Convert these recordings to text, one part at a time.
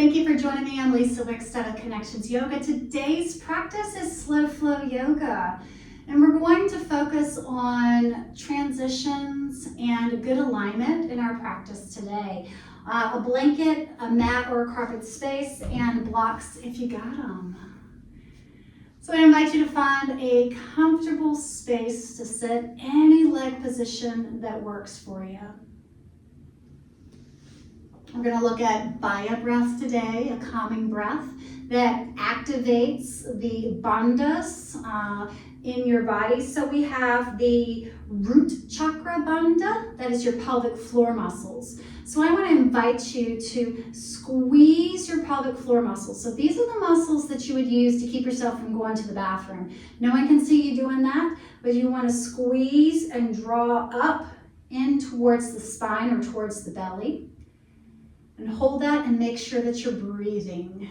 Thank you for joining me. I'm Lisa Wickstead of Connections Yoga. Today's practice is slow flow yoga, and we're going to focus on transitions and good alignment in our practice today. A blanket, a mat or a carpet space, and blocks if you got them. So I invite you to find a comfortable space to sit, any leg position that works for you. We're going to look at Baya breath today, a calming breath that activates the bandhas in your body. So we have the root chakra bandha, that is your pelvic floor muscles. So I want to invite you to squeeze your pelvic floor muscles. So these are the muscles that you would use to keep yourself from going to the bathroom. No one can see you doing that, but you want to squeeze and draw up in towards the spine or towards the belly. And hold that and make sure that you're breathing.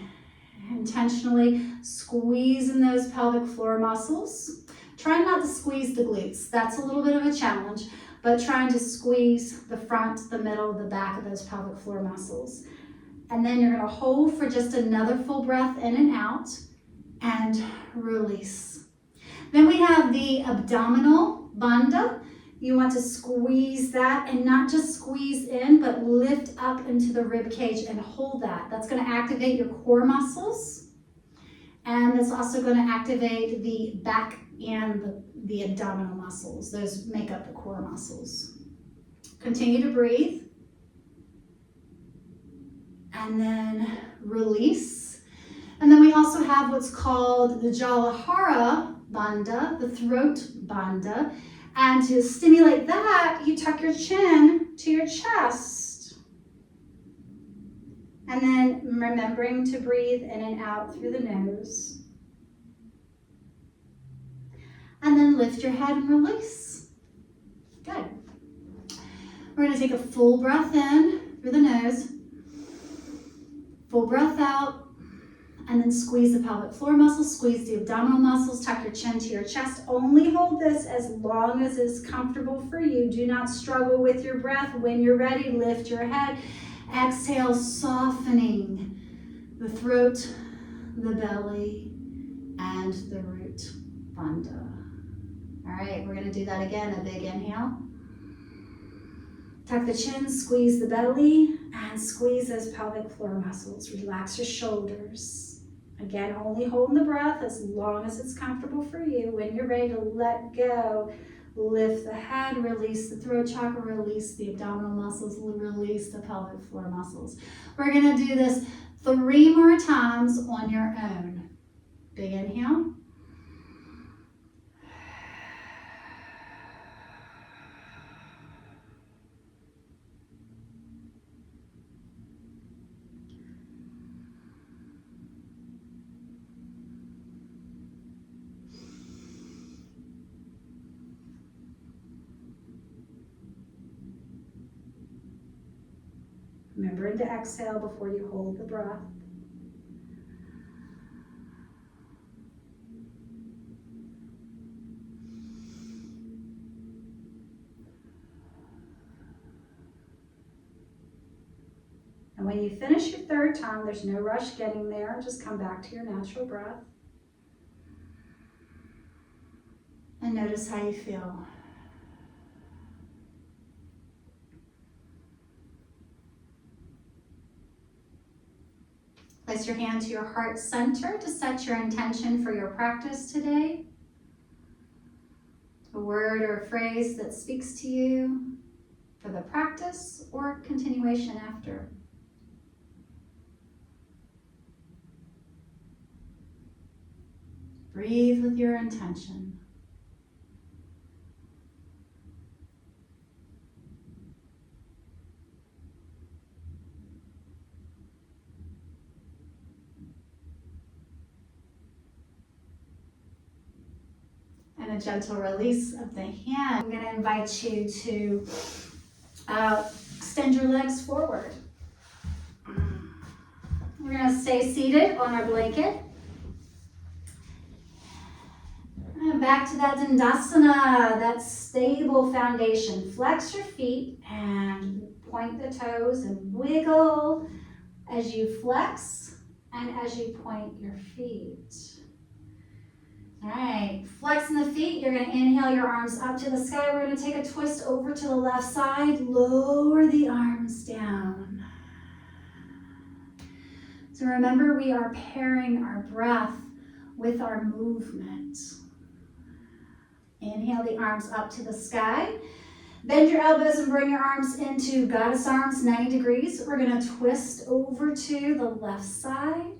Intentionally squeezing those pelvic floor muscles. Try not to squeeze the glutes. That's a little bit of a challenge, but trying to squeeze the front, the middle, the back of those pelvic floor muscles. And then you're going to hold for just another full breath in and out and release. Then we have the abdominal bandha. You want to squeeze that and not just squeeze in, but lift up into the rib cage and hold that. That's going to activate your core muscles. And it's also going to activate the back and the abdominal muscles. Those make up the core muscles. Continue to breathe. And then release. And then we also have what's called the Jalahara bandha, the throat bandha. And to stimulate that, you tuck your chin to your chest. And then remembering to breathe in and out through the nose. And then lift your head and release. Good. We're going to take a full breath in through the nose. Full breath out. And then squeeze the pelvic floor muscles, squeeze the abdominal muscles, tuck your chin to your chest. Only hold this as long as it's comfortable for you. Do not struggle with your breath. When you're ready, lift your head. Exhale, softening the throat, the belly, and the root bandha. All right, we're going to do that again. A big inhale. Tuck the chin, squeeze the belly, and squeeze those pelvic floor muscles. Relax your shoulders. Again, only holding the breath as long as it's comfortable for you. When you're ready to let go, lift the head, release the throat chakra, release the abdominal muscles, release the pelvic floor muscles. We're going to do this 3 more times on your own. Big inhale. Remembering to exhale before you hold the breath. And when you finish your 3rd time, there's no rush getting there. Just come back to your natural breath. And notice how you feel. Place your hand to your heart center to set your intention for your practice today. A word or a phrase that speaks to you for the practice or continuation after. Breathe with your intention. And a gentle release of the hand. I'm going to invite you to extend your legs forward. We're going to stay seated on our blanket. And back to that Dandasana, that stable foundation. Flex your feet and point the toes and wiggle as you flex and as you point your feet. All right, flexing the feet, you're gonna inhale your arms up to the sky. We're gonna take a twist over to the left side, lower the arms down. So remember, we are pairing our breath with our movement. Inhale the arms up to the sky. Bend your elbows and bring your arms into goddess arms, 90 degrees. We're gonna twist over to the left side.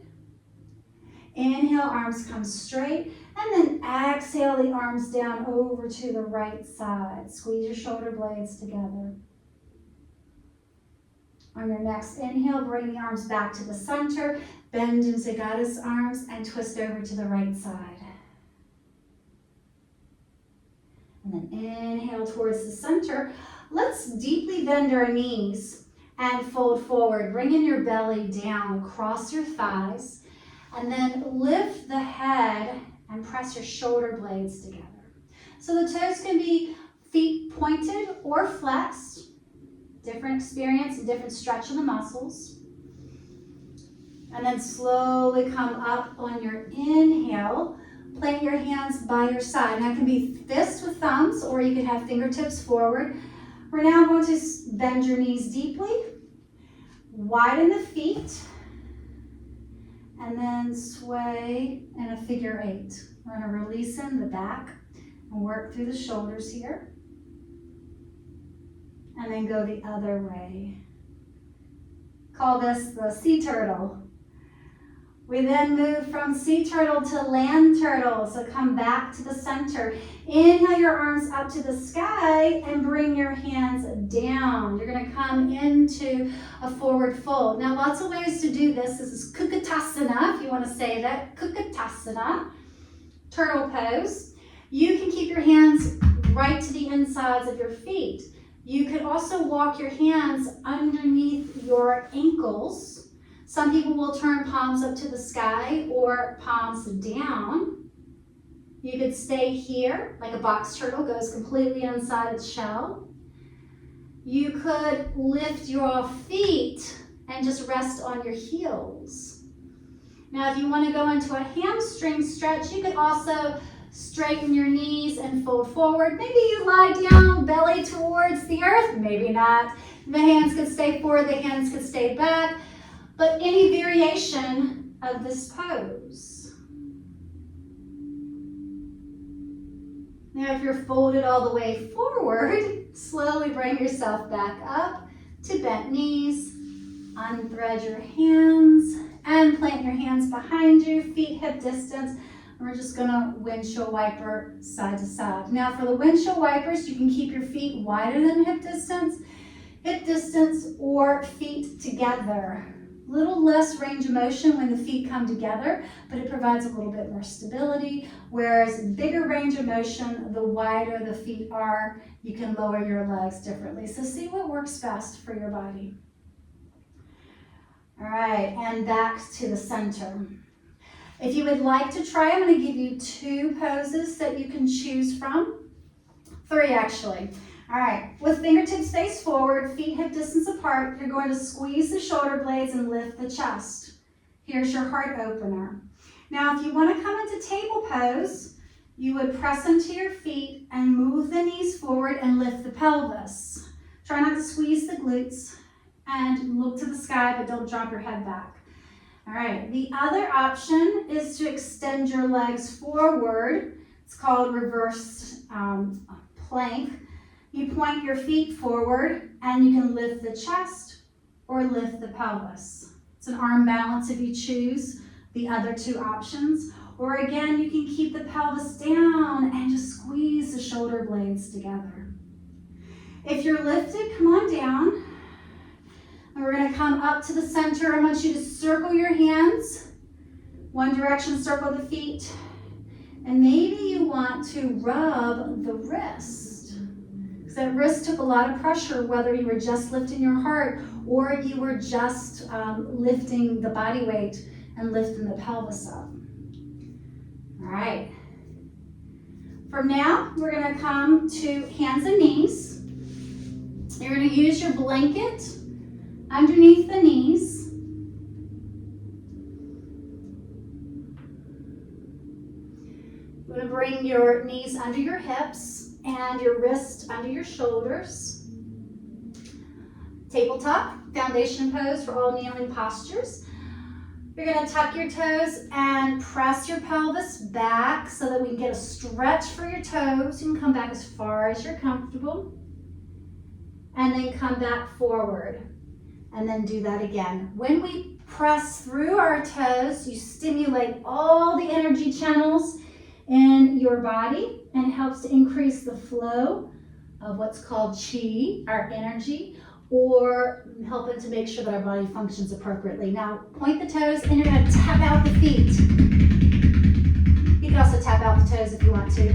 Inhale, arms come straight. And then exhale the arms down over to the right side. Squeeze your shoulder blades together. On your next inhale, bring the arms back to the center. Bend into goddess arms and twist over to the right side. And then inhale towards the center. Let's deeply bend our knees and fold forward. Bring in your belly down, cross your thighs, and then lift the head and press your shoulder blades together. So the toes can be feet pointed or flexed. Different experience, different stretch of the muscles. And then slowly come up on your inhale. Plant your hands by your side. Now it can be fist with thumbs, or you can have fingertips forward. We're now going to bend your knees deeply. Widen the feet. And then sway in a figure eight. We're going to release in the back and work through the shoulders here. And then go the other way. Call this the sea turtle. We then move from sea turtle to land turtle. So come back to the center. Inhale your arms up to the sky and bring your hands down. You're going to come into a forward fold. Now lots of ways to do this. This is Kukutasana, if you want to say that. Kukutasana, turtle pose. You can keep your hands right to the insides of your feet. You could also walk your hands underneath your ankles. Some people will turn palms up to the sky or palms down. You could stay here, like a box turtle goes completely inside its shell. You could lift your feet and just rest on your heels. Now, if you want to go into a hamstring stretch, you could also straighten your knees and fold forward. Maybe you lie down, belly towards the earth, maybe not. The hands could stay forward, the hands could stay back. But any variation of this pose. Now, if you're folded all the way forward, slowly bring yourself back up to bent knees. Unthread your hands and plant your hands behind you, feet hip distance. And we're just gonna windshield wiper side to side. Now, for the windshield wipers, you can keep your feet wider than hip distance or feet together. Little less range of motion when the feet come together, but it provides a little bit more stability, whereas bigger range of motion, the wider the feet are, you can lower your legs differently. So see what works best for your body. All right, and back to the center. If you would like to try, I'm going to give you 2 poses that you can choose from. 3 actually. All right, with fingertips face forward, feet hip distance apart, you're going to squeeze the shoulder blades and lift the chest. Here's your heart opener. Now, if you want to come into table pose, you would press into your feet and move the knees forward and lift the pelvis. Try not to squeeze the glutes and look to the sky, but don't drop your head back. All right, the other option is to extend your legs forward. It's called reverse plank. You point your feet forward and you can lift the chest or lift the pelvis. It's an arm balance if you choose the other 2 options. Or again, you can keep the pelvis down and just squeeze the shoulder blades together. If you're lifted, come on down. And we're going to come up to the center. I want you to circle your hands. One direction, circle the feet. And maybe you want to rub the wrist. That wrist took a lot of pressure, whether you were just lifting your heart or you were just lifting the body weight and lifting the pelvis up. All right. From now, we're going to come to hands and knees. You're going to use your blanket underneath the knees. You're going to bring your knees under your hips and your wrists under your shoulders. Tabletop, foundation pose for all kneeling postures. You're going to tuck your toes and press your pelvis back so that we can get a stretch for your toes. You can come back as far as you're comfortable. And then come back forward. And then do that again. When we press through our toes, you stimulate all the energy channels in your body, and it helps to increase the flow of what's called qi, our energy, or helping to make sure that our body functions appropriately. Now, point the toes and you're going to tap out the feet. You can also tap out the toes if you want to.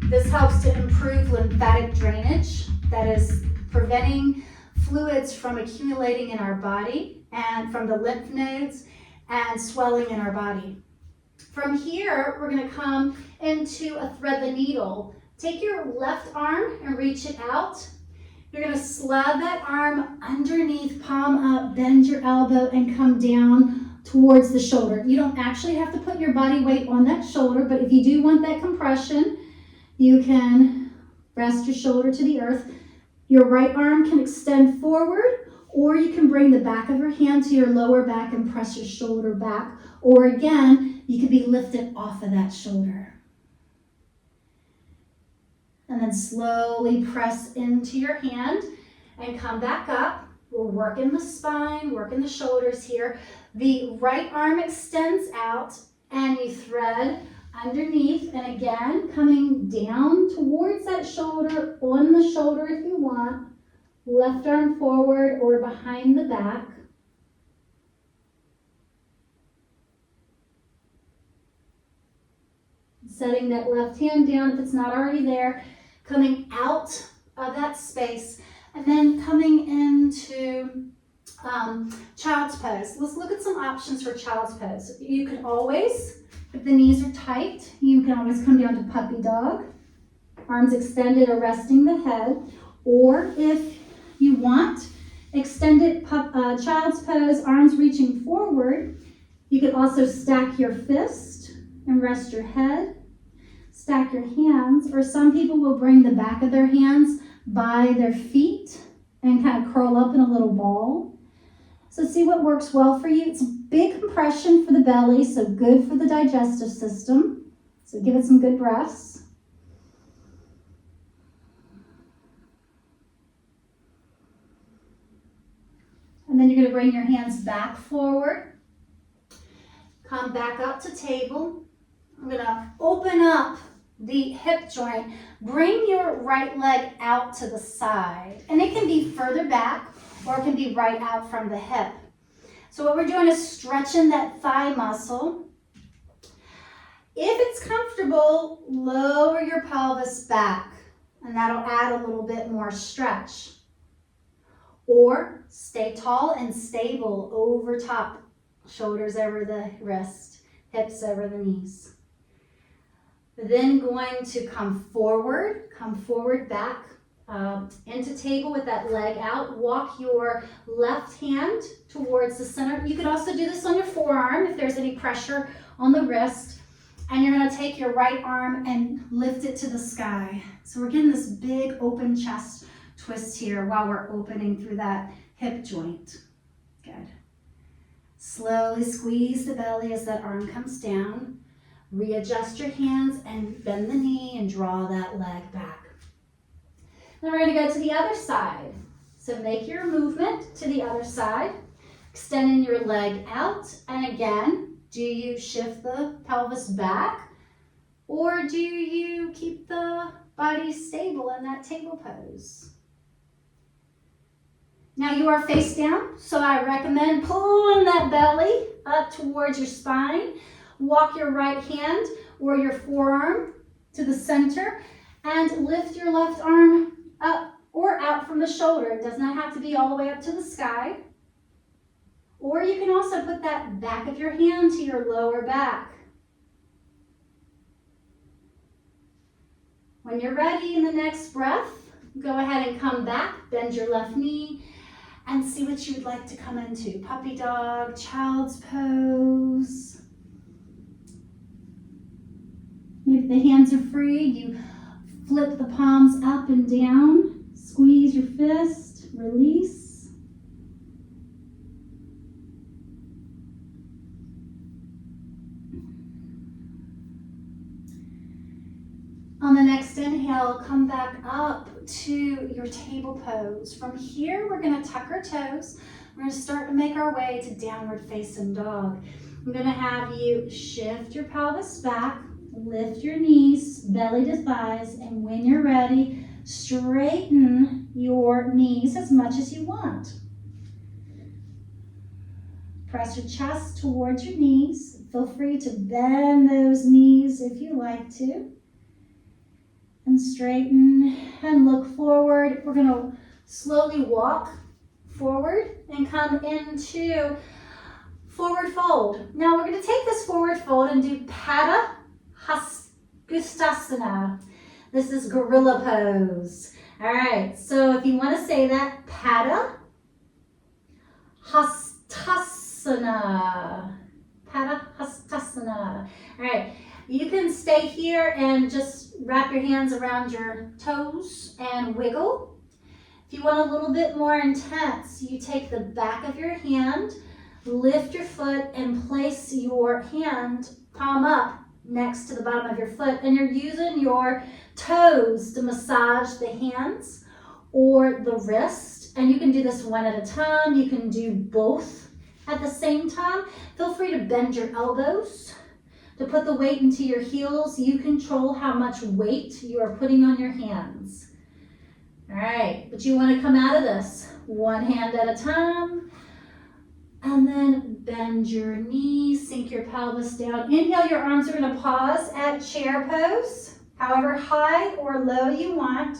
This helps to improve lymphatic drainage, that is preventing fluids from accumulating in our body and from the lymph nodes and swelling in our body. From here, we're going to come into a thread the needle. Take your left arm and reach it out. You're going to slide that arm underneath, palm up, bend your elbow, and come down towards the shoulder. You don't actually have to put your body weight on that shoulder, but if you do want that compression, you can rest your shoulder to the earth. Your right arm can extend forward, or you can bring the back of your hand to your lower back and press your shoulder back. Or again, you can be lifted off of that shoulder. And then slowly press into your hand and come back up. We're working the spine, working the shoulders here. The right arm extends out and you thread underneath, and again, coming down towards that shoulder, on the shoulder if you want. Left arm forward or behind the back. Setting that left hand down if it's not already there. Coming out of that space and then coming into child's pose. Let's look at some options for child's pose. You can always, if the knees are tight, you can always come down to puppy dog. Arms extended or resting the head. Or if you want, extended child's pose, arms reaching forward. You can also stack your fist and rest your head. Stack your hands, or some people will bring the back of their hands by their feet and kind of curl up in a little ball. So see what works well for you. It's a big compression for the belly, so good for the digestive system. So give it some good breaths. And then you're going to bring your hands back forward. Come back up to table. I'm going to open up the hip joint. Bring your right leg out to the side. And it can be further back or it can be right out from the hip. So what we're doing is stretching that thigh muscle. If it's comfortable, lower your pelvis back, and that'll add a little bit more stretch. Or stay tall and stable over top, shoulders over the wrist, hips over the knees. Then going to come forward back into table with that leg out. Walk your left hand towards the center. You could also do this on your forearm if there's any pressure on the wrist. And you're going to take your right arm and lift it to the sky. So we're getting this big open chest twist here while we're opening through that hip joint. Good. Slowly squeeze the belly as that arm comes down. Readjust your hands and bend the knee and draw that leg back. Then we're going to go to the other side. So make your movement to the other side, extending your leg out. And again, do you shift the pelvis back, or do you keep the body stable in that table pose? Now you are face down, so I recommend pulling that belly up towards your spine. Walk your right hand or your forearm to the center and lift your left arm up or out from the shoulder. It does not have to be all the way up to the sky. Or you can also put that back of your hand to your lower back. When you're ready in the next breath, go ahead and come back, bend your left knee, and see what you would like to come into. Puppy dog, child's pose. Maybe the hands are free, you flip the palms up and down, squeeze your fist, release. On the next inhale, come back up to your table pose. From here, we're going to tuck our toes. We're going to start to make our way to downward facing dog. I'm going to have you shift your pelvis back, lift your knees, belly to thighs, and when you're ready, straighten your knees as much as you want. Press your chest towards your knees. Feel free to bend those knees if you like to. And straighten and look forward. We're going to slowly walk forward and come into forward fold. Now we're going to take this forward fold and do Pada Hastasana. This is gorilla pose. All right, so if you want to say that, Pada Hastasana. Pada Hastasana. All right. You can stay here and just wrap your hands around your toes and wiggle. If you want a little bit more intense, you take the back of your hand, lift your foot, and place your hand palm up next to the bottom of your foot. And you're using your toes to massage the hands or the wrist. And you can do this one at a time. You can do both at the same time. Feel free to bend your elbows. To put the weight into your heels, you control how much weight you are putting on your hands. All right, but you want to come out of this one hand at a time, and then bend your knees, sink your pelvis down. Inhale, your arms are going to pause at chair pose, however high or low you want.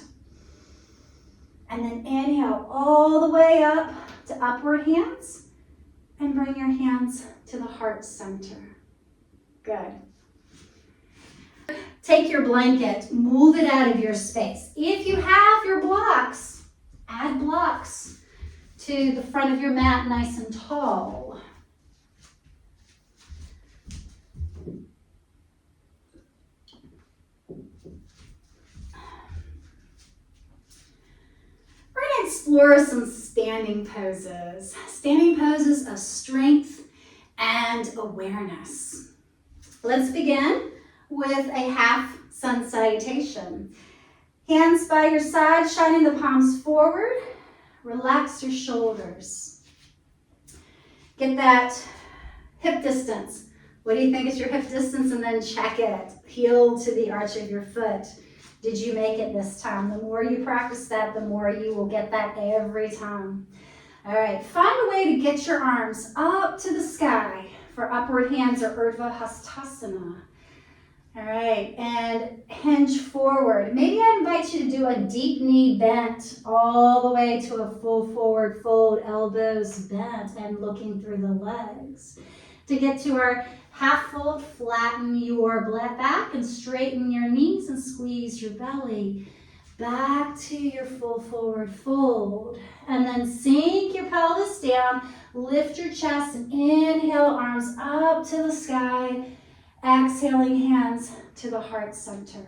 And then inhale all the way up to upward hands, and bring your hands to the heart center. Good. Take your blanket, move it out of your space. If you have your blocks, add blocks to the front of your mat nice and tall. We're going to explore some standing poses. Standing poses of strength and awareness. Let's begin with a half sun salutation. Hands by your side, shining the palms forward. Relax your shoulders. Get that hip distance. What do you think is your hip distance? And then check it. Heel to the arch of your foot. Did you make it this time? The more you practice that, the more you will get that every time. All right, find a way to get your arms up to the sky for upward hands or Urdhva Hastasana. All right, and hinge forward. Maybe I invite you to do a deep knee bent all the way to a full forward fold, elbows bent and looking through the legs. To get to our half fold, flatten your back and straighten your knees and squeeze your belly. Back to your full forward fold. And then sink your pelvis down, lift your chest, and inhale, arms up to the sky. Exhaling, hands to the heart center.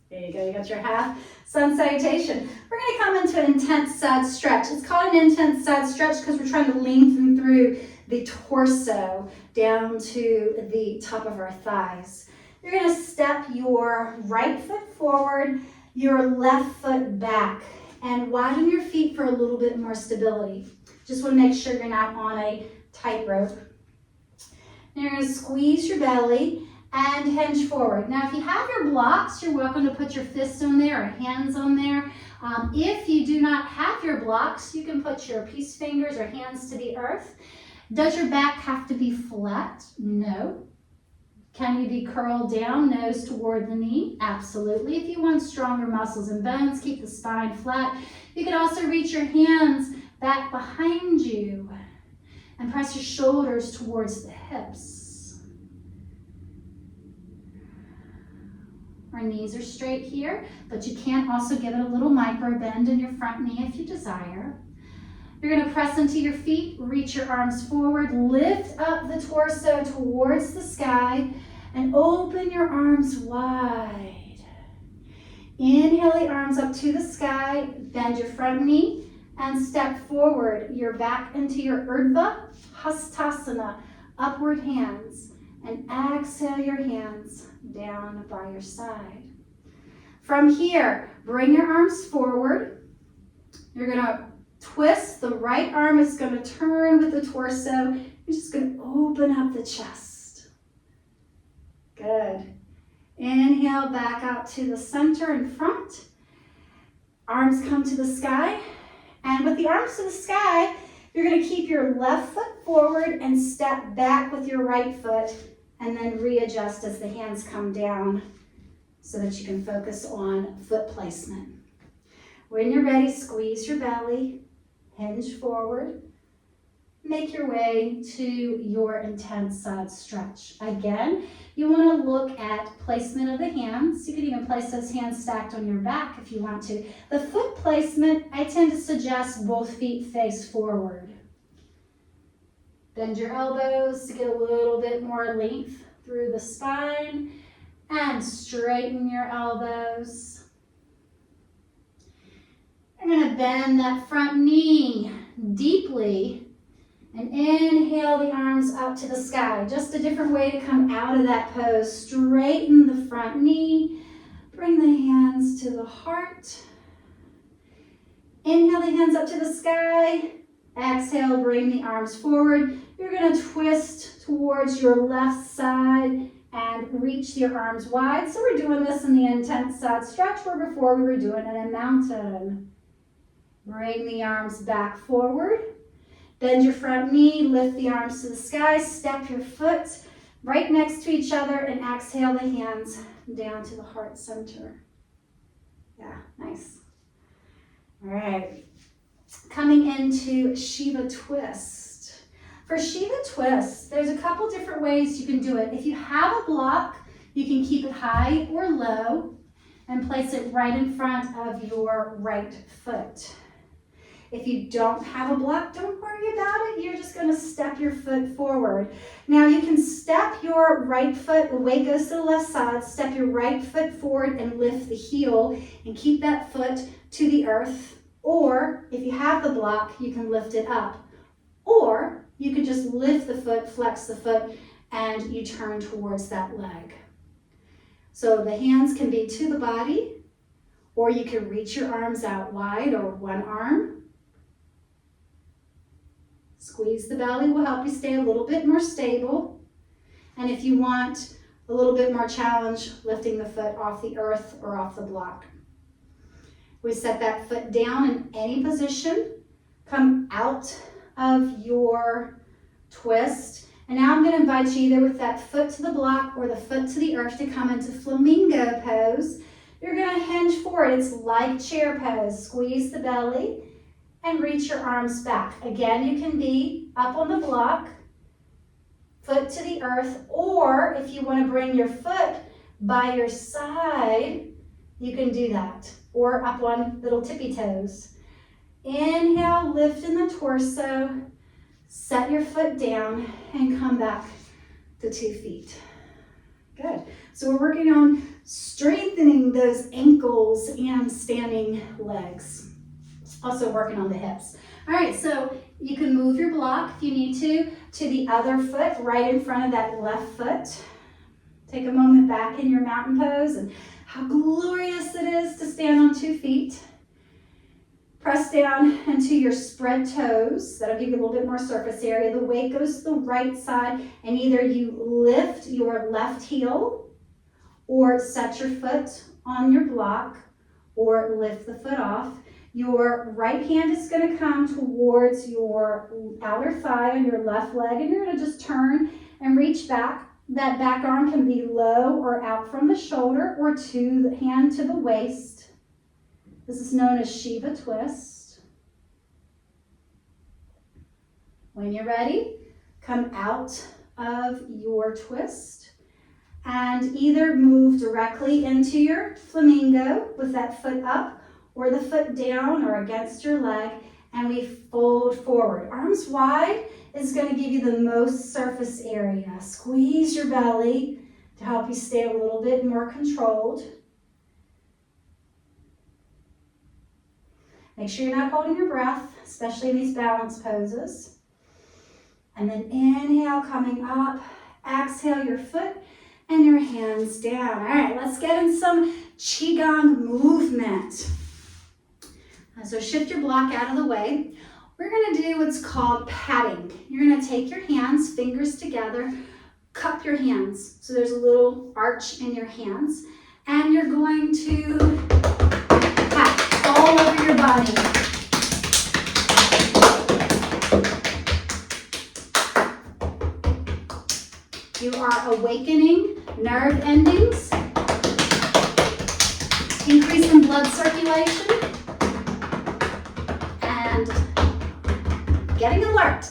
There you go, you got your half sun salutation. We're going to come into an intense side stretch. It's called an intense side stretch because we're trying to lengthen through the torso down to the top of our thighs. You're going to step your right foot forward, your left foot back, and widen your feet for a little bit more stability. Just want to make sure you're not on a tightrope. You're going to squeeze your belly and hinge forward. Now, if you have your blocks, you're welcome to put your fists on there or hands on there. If you do not have your blocks, you can put your peace fingers or hands to the earth. Does your back have to be flat? No. Can you be curled down, nose toward the knee? Absolutely. If you want stronger muscles and bones, keep the spine flat. You can also reach your hands back behind you and press your shoulders towards the hips. Our knees are straight here, but you can also give it a little micro bend in your front knee if you desire. You're going to press into your feet, reach your arms forward, lift up the torso towards the sky, and open your arms wide. Inhale the arms up to the sky, bend your front knee, and step forward. You're back into your Urdhva Hastasana, upward hands, and exhale your hands down by your side. From here, bring your arms forward. You're gonna twist. The right arm is gonna turn with the torso. You're just gonna open up the chest. Good. Inhale back out to the center and front. Arms come to the sky. And with the arms to the sky, you're gonna keep your left foot forward and step back with your right foot, and then readjust as the hands come down so that you can focus on foot placement. When you're ready, squeeze your belly, hinge forward, make your way to your intense side stretch. Again, you want to look at placement of the hands. You could even place those hands stacked on your back if you want to. The foot placement, I tend to suggest both feet face forward. Bend your elbows to get a little bit more length through the spine, and straighten your elbows. I'm going to bend that front knee deeply and inhale the arms up to the sky. Just a different way to come out of that pose. Straighten the front knee. Bring the hands to the heart. Inhale the hands up to the sky. Exhale, bring the arms forward. You're going to twist towards your left side and reach your arms wide. So we're doing this in the intense side stretch where before we were doing it in mountain. Bring the arms back forward. Bend your front knee, lift the arms to the sky, step your foot right next to each other, and exhale the hands down to the heart center. Yeah, nice. All right. Coming into Shiva Twist. For Shiva Twist, there's a couple different ways you can do it. If you have a block, you can keep it high or low and place it right in front of your right foot. If you don't have a block, don't worry about it. You're just going to step your foot forward. Now you can step your right foot, the weight goes to the left side, step your right foot forward and lift the heel and keep that foot to the earth. Or if you have the block, you can lift it up. Or you can just lift the foot, flex the foot, and you turn towards that leg. So the hands can be to the body, or you can reach your arms out wide or one arm. Squeeze the belly will help you stay a little bit more stable. And if you want a little bit more challenge, lifting the foot off the earth or off the block. We set that foot down in any position. Come out of your twist. And now I'm going to invite you either with that foot to the block or the foot to the earth to come into flamingo pose. You're going to hinge forward. It's like chair pose. Squeeze the belly and reach your arms back. Again, you can be up on the block, foot to the earth, or if you want to bring your foot by your side, you can do that, or up on little tippy toes. Inhale, lift in the torso, set your foot down, and come back to 2 feet. Good. So we're working on strengthening those ankles and standing legs. Also working on the hips. All right, so you can move your block if you need to the other foot right in front of that left foot. Take a moment back in your mountain pose and how glorious it is to stand on 2 feet. Press down into your spread toes. That'll give you a little bit more surface area. The weight goes to the right side, and either you lift your left heel or set your foot on your block or lift the foot off. Your right hand is going to come towards your outer thigh on your left leg, and you're going to just turn and reach back. That back arm can be low or out from the shoulder or to the hand to the waist. This is known as Shiva Twist. When you're ready, come out of your twist and either move directly into your flamingo with that foot up, or the foot down or against your leg, and we fold forward. Arms wide is going to give you the most surface area. Squeeze your belly, to help you stay a little bit more controlled. Make sure you're not holding your breath, especially in these balance poses. And then inhale, coming up. Exhale your foot and your hands down. All right, let's get in some Qigong movement. So shift your block out of the way. We're gonna do what's called patting. You're gonna take your hands, fingers together, cup your hands. So there's a little arch in your hands. And you're going to pat all over your body. You are awakening nerve endings, increasing blood circulation, and getting alert.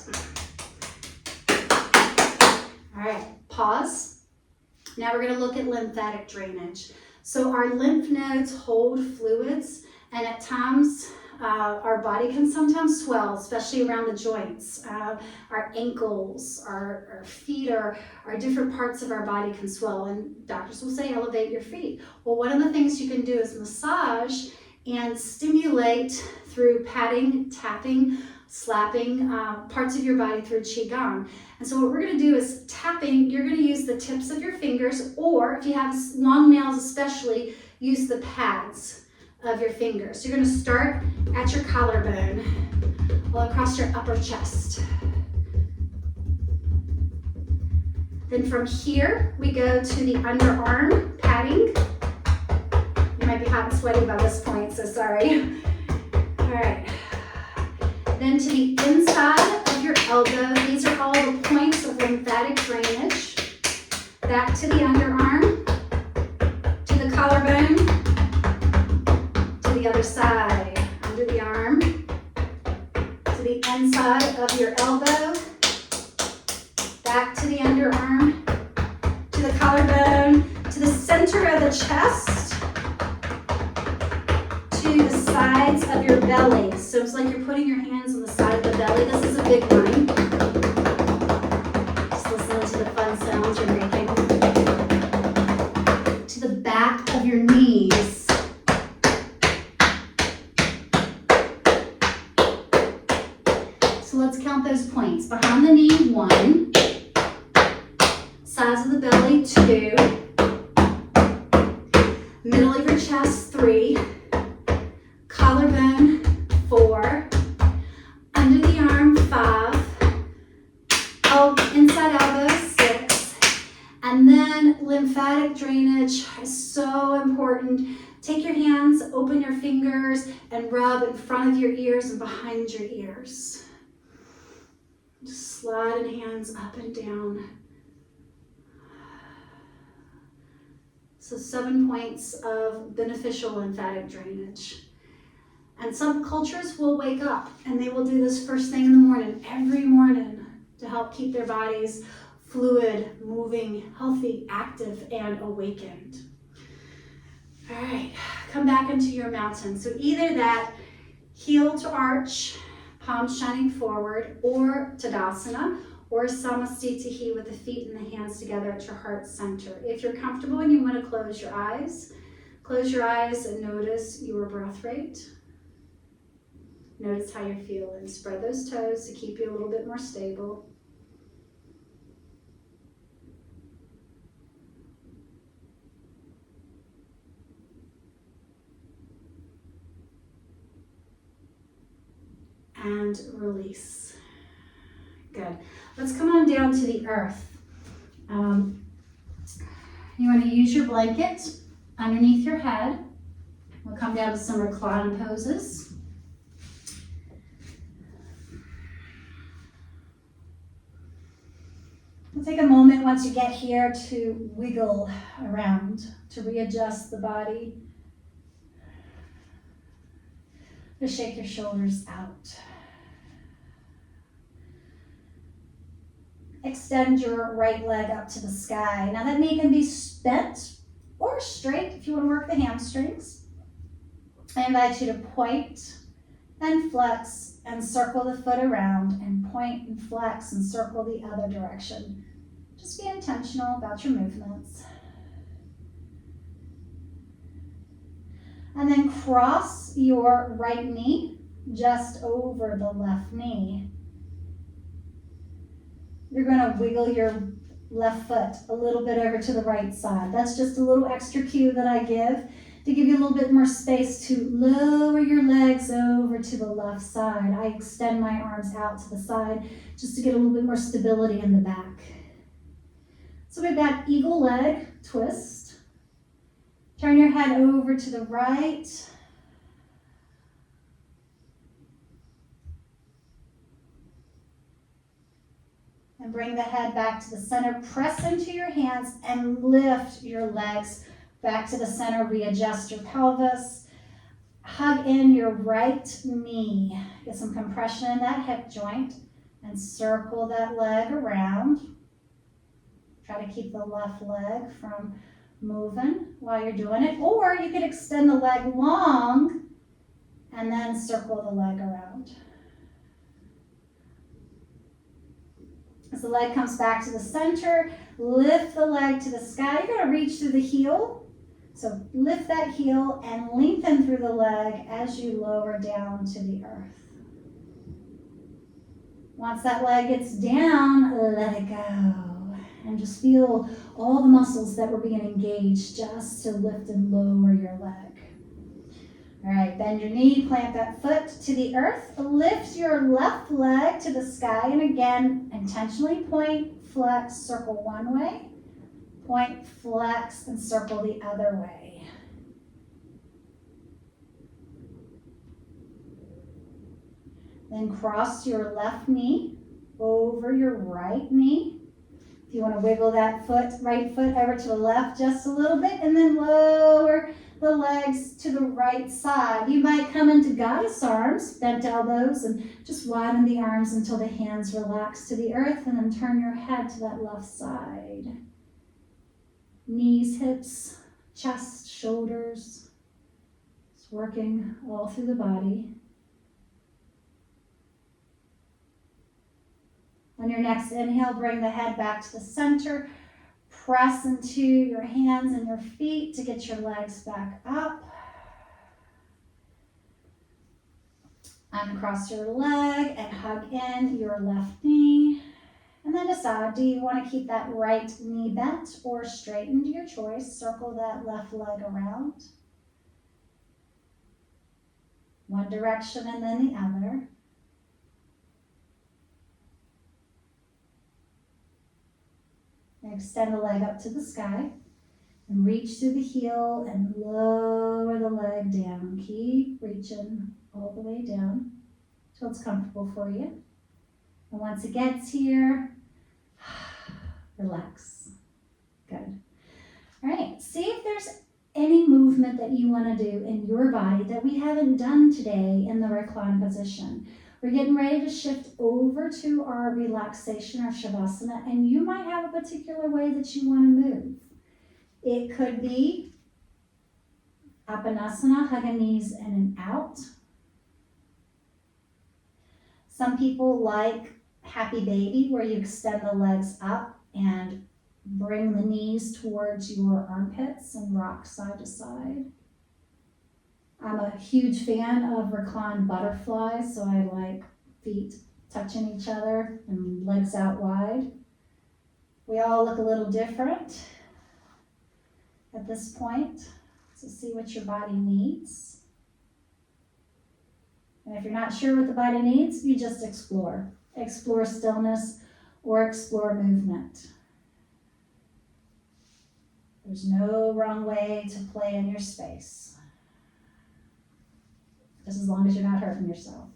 All right, pause. Now we're going to look at lymphatic drainage. So our lymph nodes hold fluids, and at times our body can sometimes swell, especially around the joints. Our ankles, our feet, our different parts of our body can swell, and doctors will say elevate your feet. Well, one of the things you can do is massage and stimulate through patting, tapping, slapping parts of your body through Qigong. And so what we're going to do is tapping. You're going to use the tips of your fingers, or if you have long nails especially, use the pads of your fingers. So you're going to start at your collarbone, all across your upper chest. Then from here, we go to the underarm patting. You might be hot and sweaty by this point, so sorry. All right. Then to the inside of your elbow. These are all the points of lymphatic drainage. Back to the underarm, to the collarbone, to the other side, under the arm, to the inside of your elbow, back to the underarm, to the collarbone, to the center of the chest, to the sides of your belly. So it's like you're putting your hands on the side of the belly. This is a big one. Just listening to the fun sounds you're making. To the back of your knees. So let's count those points. Behind the knee, 1. Sides of the belly, 2. Middle of your chest, 3. Collarbone, 4. Under the arm, 5. Inside elbow, 6. And then lymphatic drainage is so important. Take your hands, open your fingers, and rub in front of your ears and behind your ears. Just sliding hands up and down. So 7 points of beneficial lymphatic drainage. And some cultures will wake up and they will do this first thing in the morning, every morning, to help keep their bodies fluid, moving, healthy, active, and awakened. All right, come back into your mountain. So either that heel to arch, palms shining forward, or Tadasana, or Samasthiti with the feet and the hands together at your heart center. If you're comfortable and you want to close your eyes and notice your breath rate. Notice how you're feeling. Spread those toes to keep you a little bit more stable. And release. Good. Let's come on down to the earth. You want to use your blanket underneath your head. We'll come down to some recline poses. We'll take a moment once you get here to wiggle around, to readjust the body. Just shake your shoulders out. Extend your right leg up to the sky. Now that knee can be bent or straight if you want to work the hamstrings. I invite you to point and flex and circle the foot around and point and flex and circle the other direction. Just be intentional about your movements. And then cross your right knee just over the left knee. You're going to wiggle your left foot a little bit over to the right side. That's just a little extra cue that I give to give you a little bit more space to lower your legs over to the left side. I extend my arms out to the side just to get a little bit more stability in the back. So we've got eagle leg twist. Turn your head over to the right. And bring the head back to the center. Press into your hands and lift your legs back to the center. Readjust your pelvis. Hug in your right knee. Get some compression in that hip joint and circle that leg around. Try to keep the left leg from moving while you're doing it. Or you could extend the leg long and then circle the leg around. As the leg comes back to the center, lift the leg to the sky. You're going to reach through the heel. So lift that heel and lengthen through the leg as you lower down to the earth. Once that leg gets down, let it go. And just feel all the muscles that were being engaged just to lift and lower your leg. All right, bend your knee, plant that foot to the earth, lift your left leg to the sky, and again, intentionally point, flex, circle one way, point, flex, and circle the other way. Then cross your left knee over your right knee. If you want to wiggle that foot, right foot over to the left just a little bit, and then lower the legs to the right side. You might come into goddess arms, bent elbows, and just widen the arms until the hands relax to the earth, and then turn your head to that left side. Knees, hips, chest, shoulders. It's working all through the body. On your next inhale, bring the head back to the center. Press into your hands and your feet to get your legs back up. Uncross your leg and hug in your left knee. And then decide, do you want to keep that right knee bent or straightened? Your choice. Circle that left leg around. One direction and then the other. Extend the leg up to the sky and reach through the heel and lower the leg down. Keep reaching all the way down until it's comfortable for you. And once it gets here, relax. Good. All right, see if there's any movement that you want to do in your body that we haven't done today in the recline position. We're getting ready to shift over to our relaxation, our Shavasana, and you might have a particular way that you want to move. It could be Apanasana, hugging knees in and out. Some people like Happy Baby, where you extend the legs up and bring the knees towards your armpits and rock side to side. I'm a huge fan of reclined butterflies, so I like feet touching each other and legs out wide. We all look a little different at this point, so see what your body needs. And if you're not sure what the body needs, you just explore. Explore stillness or explore movement. There's no wrong way to play in your space. Just as long as you're not hurting yourself.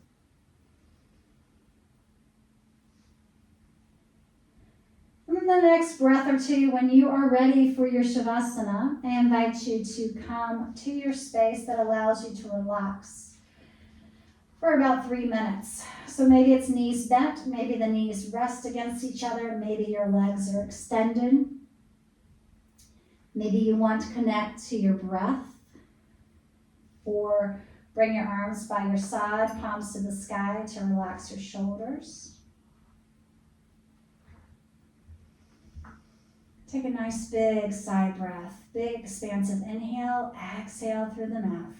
And then the next breath or two, when you are ready for your Shavasana, I invite you to come to your space that allows you to relax for about 3 minutes. So maybe it's knees bent, maybe the knees rest against each other, maybe your legs are extended. Maybe you want to connect to your breath, or bring your arms by your side, palms to the sky to relax your shoulders. Take a nice big side breath. Big expansive inhale, exhale through the mouth.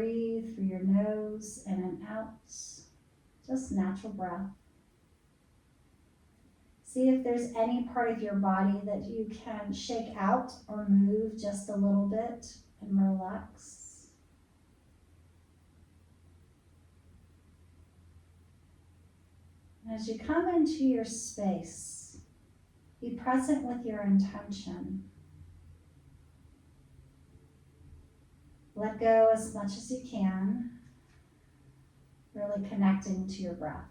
breathe through your nose in and out. Just natural breath. See if there's any part of your body that you can shake out or move just a little bit and relax. As you come into your space, be present with your intention. Let go as much as you can, really connecting to your breath.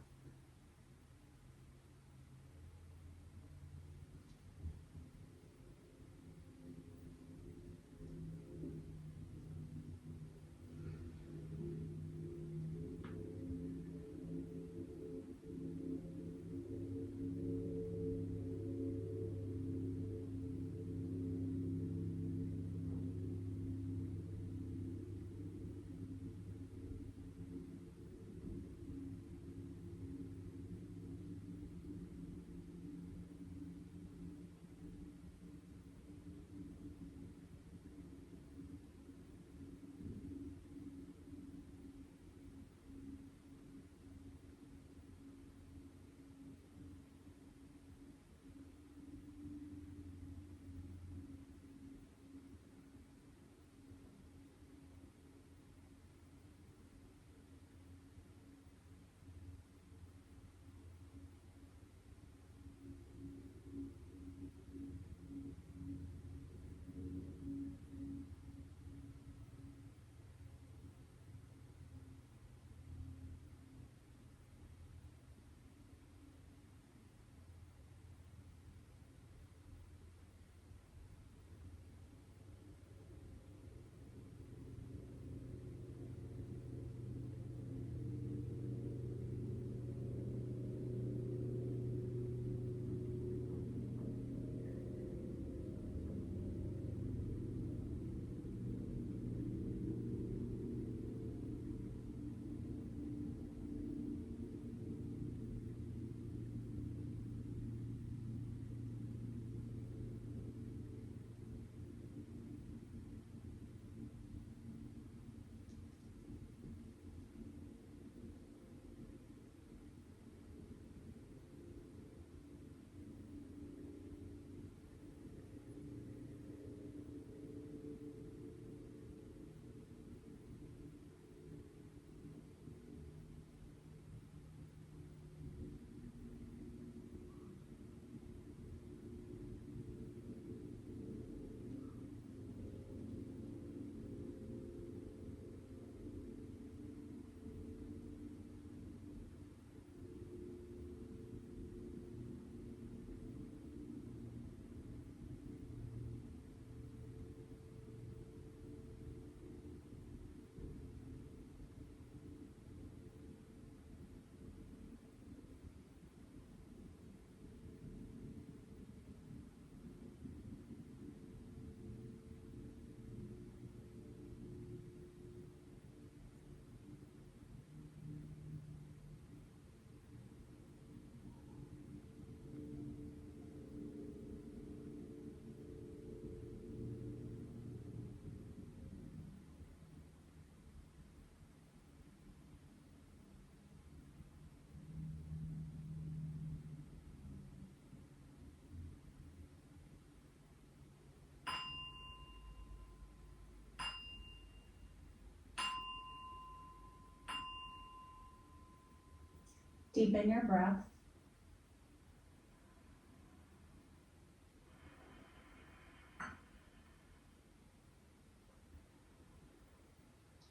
Deepen your breath.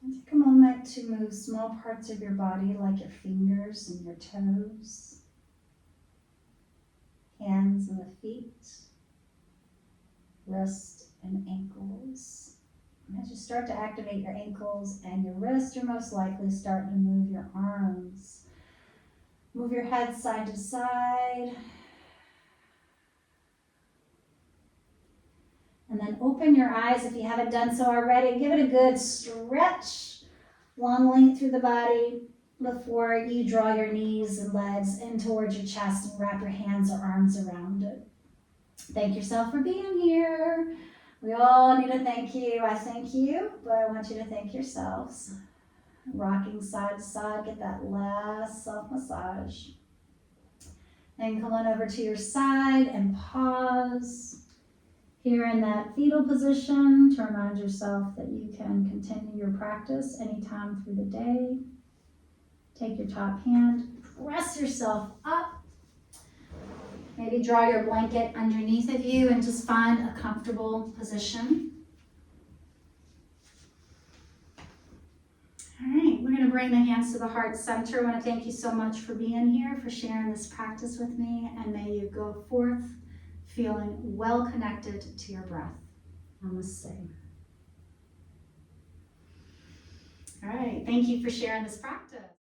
And take a moment to move small parts of your body like your fingers and your toes, hands and the feet, wrists and ankles. And as you start to activate your ankles and your wrists, you're most likely starting to move your arms. Move your head side to side. And then open your eyes if you haven't done so already. Give it a good stretch, long length through the body before you draw your knees and legs in towards your chest and wrap your hands or arms around it. Thank yourself for being here. We all need to thank you. I thank you, but I want you to thank yourselves. Rocking side to side, get that last self-massage. Then come on over to your side and pause. Here in that fetal position to remind yourself that you can continue your practice anytime through the day. Take your top hand, press yourself up. Maybe draw your blanket underneath of you and just find a comfortable position. All right, we're going to bring the hands to the heart center. I want to thank you so much for being here, for sharing this practice with me, and may you go forth feeling well connected to your breath. Namaste. All right, thank you for sharing this practice.